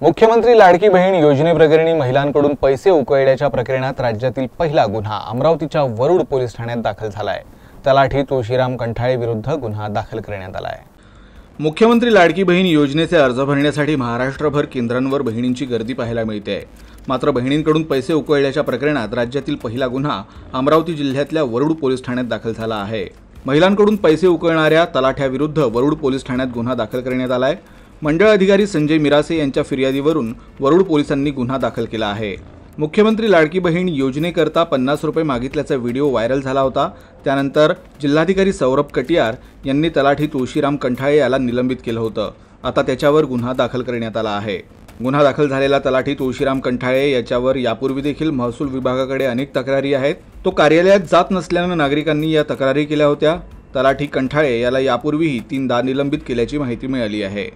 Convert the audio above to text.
मुख्यमंत्री लाडकी बहीण योजनेप्रकरणी महिलांकडून पैसे उकळल्याच्या प्रकरणात राज्यातील पहिला गुन्हा अमरावतीच्या वरुड पोलीस ठाण्यात दाखल झाला आहे। तलाठी तुळशीराम कंठाळे विरुद्ध गुन्हा दाखल करण्यात आला आहे। मुख्यमंत्री लाडकी बहीण योजनेचे अर्ज भरण्यासाठी महाराष्ट्रभर केंद्रांवर बहिणींची गर्दी पाहायला मिळते आहे। मात्र बहिणींकडून पैसे उकळल्याच्या प्रकरणात राज्यातील पहिला गुन्हा अमरावती जिल्ह्यातल्या वरुड पोलीस ठाण्यात दाखल झाला आहे। महिलांकडून पैसे उकळणाऱ्या तलाठ्याविरुद्ध वरुड पोलीस ठाण्यात गुन्हा दाखल करण्यात आला आहे। मंडळ अधिकारी संजय मिरासे यांच्या फिर्यादीवरून वरुड पोलिसांनी गुन्हा दाखल केला आहे। मुख्यमंत्री लाडकी बहीण योजनेकरता 50 रुपये मागितल्याचा व्हिडिओ व्हायरल झाला होता। त्यानंतर जिल्हाधिकारी सौरभ कटियार यांनी तलाठी तुळशीराम कंठाळे याला निलंबित केलं होतं। आता त्याच्यावर गुन्हा दाखल करण्यात आला आहे। गुन्हा दाखल झालेला तलाठी तुळशीराम कंठाळे याच्यावर यापूर्वी देखील महसूल विभागाकडे अनेक तक्रारी आहेत। तो कार्यालयात जात नसल्यानं नागरिकांनी या तक्रारी केल्या होत्या। तलाठी कंठाळे याला यापूर्वीही 3दा निलंबित केल्याची माहिती मिळाली आहे।